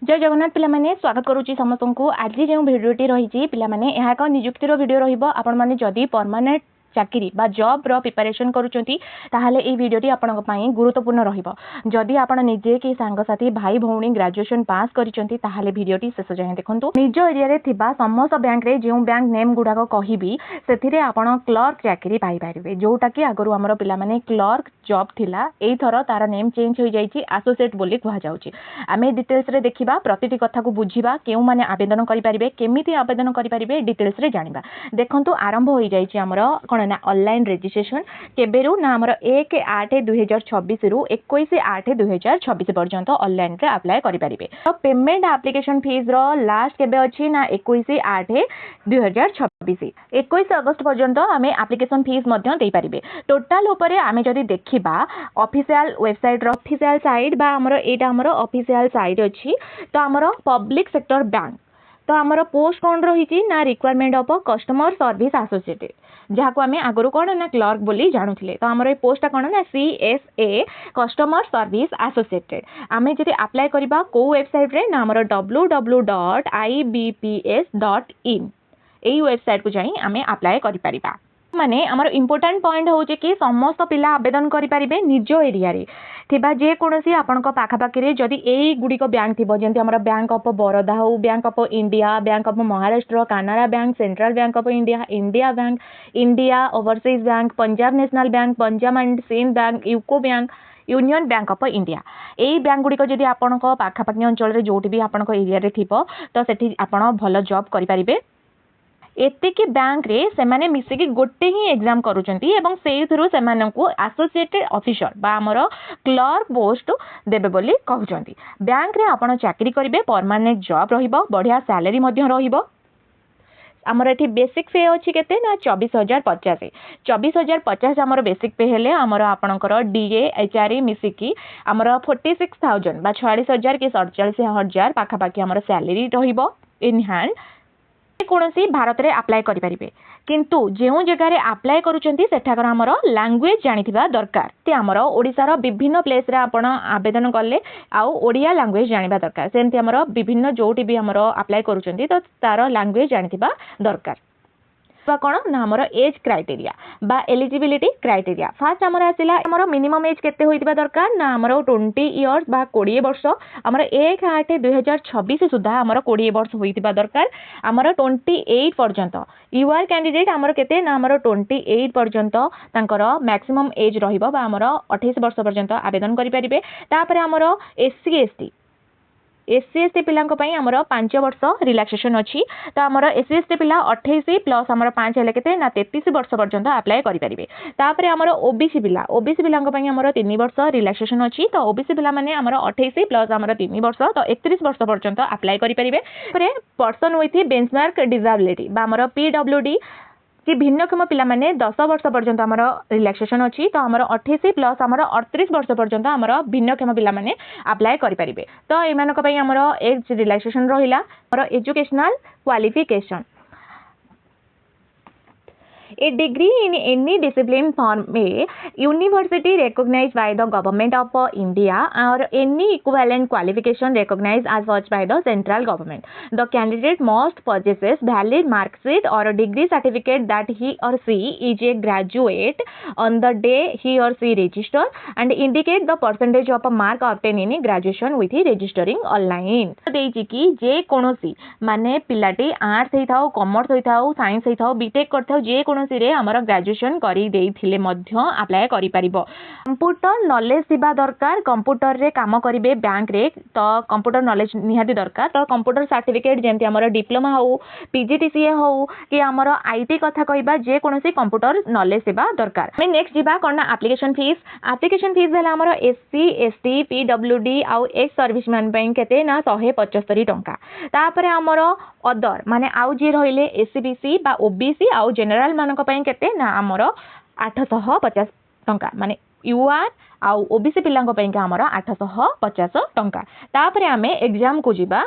जय जगन्नाथ पिलामाने स्वागत करुच्ची समस्त को। आज जो भिडियोटी रही पिलामाने यह एक निजुक्तिर भिडियो रहिबो। आपण माने जदी परमानेंट चाकरी बा जॉब रो प्रिपरेशन करूचंती ताहाले ए वीडियोटी आपनक पई गुरुत्वपूर्ण रहिबो। जदी आपण निजे की सांगसाथी भाई भौणी ग्रेजुएशन पास करिचंती ताहाले वीडियोटी शेष जाय देखंतु। निज एरिया रे थिबा समस्त बैंक रे जे बैंक नेम गुडाक कहिबी सेथिरे आपण क्लर्क चाकरी पाई पारिबे। जोटा कि आगरु हमर पिला माने क्लर्क जॉब थिला एई थरो तार नेम चेंज होई जाईची एसोसिएट बोली कहवा जाउची। आमे डिटेल्स रे देखिबा प्रतिटी कथा को बुझिबा केउ माने आवेदन करि पारिबे केमिति आवेदन करि पारिबे डिटेल्स रे जानिबा। देखंतु आरंभ होई जाईची हमर कोन ना ऑनलाइन रजिस्ट्रेशन केबेरु ना हमर 1/8/2026 रु 21/8/2026 पर्यंत ऑनलाइन रे अप्लाई करि पारिबे। तो पेमेंट एप्लीकेशन फीस रो लास्ट केबे अछि ना 21/8/2026 21 अगस्त पर्यंत आमे एप्लीकेशन फीस मध्य देई पारिबे। टोटल ऊपर आमे जदी देखिबा ऑफिशियल वेबसाइट रो ऑफिशियल साइट बा हमर एटा हमर ऑफिशियल साइट अछि। तो हमर पब्लिक सेक्टर बैंक तो हमर पोस्ट कोन रही ना requirement of customer service associate जहाँ को आमे आगरु कोन ना क्लर्क बोली जानुथिले। तो हमर ए पोस्ट कोन ना CSA कस्टमर सर्विस एसोसिएटेड आमे जति अप्लाई करबा को वेबसाइट रे ना हमर www.ibps.in एई वेबसाइट को जाई आमे अप्लाई करि परिबा। माने हमर इंपोर्टेंट पॉइंट होचे कि समस्त पिला आवेदन करि पारिबे निज एरिया रे थिबा जे कोनोसी आपनक पाखा पाखी रे जदी एई गुडी को बैंक थिबो जेंति हमर बैंक ऑफ बरोदा हो bank of India bank of Maharashtra Canara bank central bank of India India bank India overseas bank Punjab national bank Punjab and Sindh bank UCO bank union bank of India एई बैंक गुडी को जदी आपनक पाखा पाखी अंचल रे जोटी भी आपनक एरिया रे थिबो तो सेठी आपण भलो जॉब करि पारिबे। एतिकी बैंक रे सेमाने मिसिकी गोटे ही एग्जाम करूचंती एवं सेई थ्रू सेमानंकु एसोसिएटेड ऑफिसर बा हमर क्लर्क पोस्ट देबे बोली कहउचंती। बैंक रे आपण चाकरी करिवे परमानेंट जॉब रहिबो बढ़िया सैलरी मध्य रहिबो। हमर एठी बेसिक पे अछि केते ना 24050 24050 हमर बेसिक पे हेले हमर आपनकर डीए एचआरए मिसिकी हमर 46000 बा 46000 के 47000 पाखा पाखी हमर सैलरी रहिबो इन हैंड। कोनोसी भारत रे अप्लाई करि परिबे किंतु जेउ जगह रे अप्लाई करूचंती सेठाकर हमर लैंग्वेज जानिथिबा दरकार। ते हमर ओडिसा रो विभिन्न प्लेस रे आपण आवेदन करले आउ ओडिया लैंग्वेज जानिबा दरकार। सेंति हमर विभिन्न जोटी भी हमर अप्लाई करूचंती तो तार लैंग्वेज जानिथिबा दरकार। कोन ना हमर एज क्राइटेरिया बा एलिजिबिलिटी क्राइटेरिया फास्ट हमर आसिला हमर मिनिमम एज केते होइतिबा दरकार ना हमर 20 इयर्स बा 20 वर्ष हमर 1/8/2026 सुधा हमर 20 वर्ष होइतिबा दरकार। हमर 28 पर्यंत यूआर कैंडिडेट हमर केते ना हमर 28 पर्यंत तांकर मैक्सिमम एज रहिबो बा हमर 28 वर्ष पर्यंत आवेदन करि परिबे। तापर हमर SC ST पिलांक पई हमर 5 वर्ष रिलैक्सेशन अछि। तो हमर SC ST पिला 28 प्लस हमर 5 हेले केते ना 33 वर्ष पर्यंत अप्लाई करि परिबे। तापर हमर OBC पिलांक पई हमर 3 वर्ष रिलैक्सेशन अछि। तो OBC पिला माने हमर 28 प्लस हमर 3 वर्ष तो 31 वर्ष पर्यंत अप्लाई करि परिबे। परे पर्सन विथ बेंचमार्क डिसेबिलिटी बा हमर PWD कि भिन्नक्षम पिला माने 10 वर्ष पर्यंत हमर रिलैक्सेशन अछि। तो हमर 28 प्लस हमर 38 वर्ष पर्यंत हमर भिन्नक्षम पिला माने अप्लाई करि परिबे। तो एमानक पई हमर एज रिलैक्सेशन रहिला। हमर educational qualification A degree in any discipline from a university recognized by the government of India or any equivalent qualification recognized as such by the central government. The candidate must possess valid mark sheet or a degree certificate that he or she is a graduate on the day he or she register and indicate the percentage of a mark obtained in graduation with registering online. देइछि कि जे कोनोसी माने पिलाटी arts हेइ थाउ commerce हेइ थाउ science हेइ थाउ BTech करथाउ जे कोनोसी रे हमर graduation करि देइथिले मध्य अप्लाई करि परिबो। कंप्यूटर नॉलेज थिबा दरकार। कंप्यूटर रे काम करिवे बैंक रे तो कंप्यूटर नॉलेज निहाती दरकार। तो कंप्यूटर सर्टिफिकेट जेंति हमर डिप्लोमा हो PGDCA हो कि हमर आईटी कथा कहबा जे कोनोसी कंप्यूटर नॉलेज थिबा दरकार। मैं नेक्स्ट जिबा कोन एप्लीकेशन फीस भेला हमर SC ST PWD आउ एक्स सर्विसमैन पई केते ना 175 टंका। तापरे हमर अदर माने आउ जे रहिले SCBC बा OBC आउ जनरल मानक पई केते ना हमर 850 टंका माने यूआर आउ OBC पिलांक पई का हमर 850 टंका। तापरे हमें एग्जाम को जिबा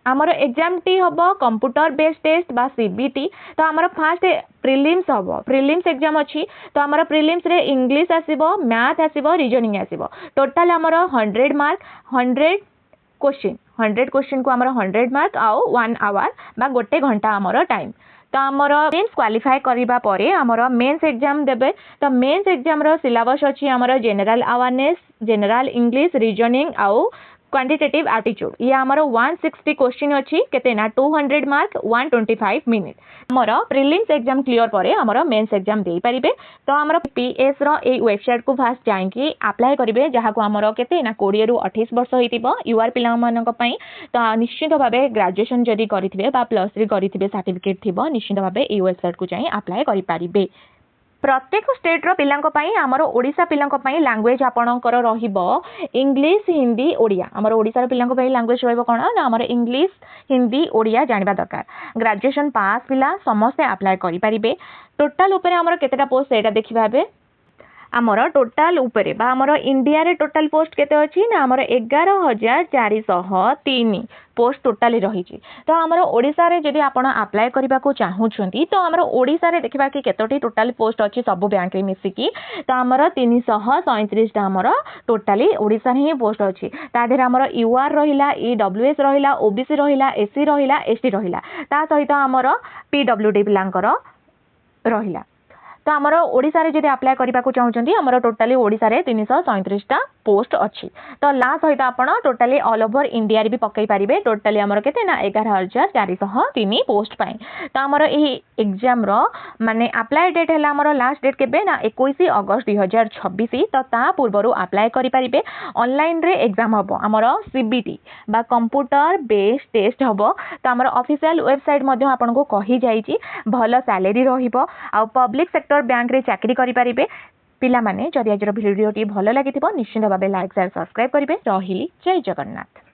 हमर एग्जाम टी हबो कंप्यूटर बेस्ड टेस्ट बा CBT। तो हमर फर्स्ट प्रीलिम्स हबो प्रीलिम्स एग्जाम अछि। तो हमर प्रीलिम्स रे इंग्लिश आसीबो मैथ आसीबो रीजनिंग आसीबो। टोटल हमर 100 मार्क 100 क्वेश्चन 100 क्वेश्चन को आमर 100 मार्क आउ 1 आवर बा गोटे घंटा आमर टाइम तो आमर मेन्स क्वालिफाई करबा परे आमर मेन्स एग्जाम देबे तो मेन्स एग्जाम रो सिलेबस अछि आमर general awareness general English reasoning आउ क्वांटिटेटिव एप्टीट्यूड ये आमर 160 क्वेश्चन अछि केते ना 200 मार्क 125 मिनिट आमर प्रीलिम्स एग्जाम क्लियर परे आमर मेन्स एग्जाम देई परिबे तो आमर पीएस रो ए वेबसाइट को फास्ट जाइकी अप्लाई करिवे जहा को आमर केते ना 20 रु 28 वर्ष होइतिबो यूआर पिला मानक पई तो निश्चित भाबे ग्रेजुएशन जदी करिथिबे बा प्लस 3 करिथिबे सर्टिफिकेट थिबो निश्चित भाबे ए वेबसाइट को जाई अप्लाई करि परिबे प्रत्येक स्टेट रो पिलांको पई हमर ओडिसा पिलांको पई लैंग्वेज आपणकर रहिबो इंग्लिश हिंदी ओडिया हमर ओडिसा रो पिलांको पई लैंग्वेज रहइबो कोन ना हमर इंग्लिश हिंदी ओडिया जानिबा दरकार ग्रेजुएशन पास पिला समस्त अप्लाई करि परिबे टोटल ऊपर हमर केतेटा पोस्ट एटा देखिबा बे आमर टोटाल उपरे बा आमर इंडिया रे टोटाल पोस्ट केते अछि ना आमर 11403 पोस्ट टोटाली रही तो आमर ओडिसा रे जदी आपण अप्लाई करबा को चाहूछंती तो आमर ओडिसा रे देखिबा कि केतोटी टोटाल पोस्ट अछि सब बैंक रे मिसिकी तो आमर 337 टा आमर टोटाली ओडिसा रे ही पोस्ट अछि ता देर आमर यूआर रहिला ईडब्ल्यूएस रहिला ओबीसी रहिला एससी रहिला एसटी रहिला ता सहित आमर पीडब्ल्यूडी पिलांकर रहिला तो आमर ओडिसा रे जदी अप्लाई करबा को चाहउचंती आमर टोटाली ओडिसा रे 337 टा पोस्ट अछि तो ला सहित आपण टोटाली ऑल ओवर इंडिया रे भी पकई परिबे टोटाली आमर केते ना 11403 पोस्ट पाई तो आमर एही एग्जाम रो माने अप्लाई डेट हैला आमर लास्ट डेट केबे ना 21 अगस्त 2026 तो ता पूर्वरु अप्लाई करि परिबे ऑनलाइन रे एग्जाम हबो आमर सीबीटी बा कंप्यूटर बेस्ड टेस्ट हबो तो आमर ऑफिशियल वेबसाइट मध्ये आपण को कहि जाईची भलो सैलरी रहिबो आ पब्लिक सेक्टर बैंक रे चाकरी करि परिबे पिला माने जदि आज वीडियो टी भलो लागिथिबो निश्चित भाबे लाइक शेयर सब्सक्राइब करिवे रहिली जय जगन्नाथ।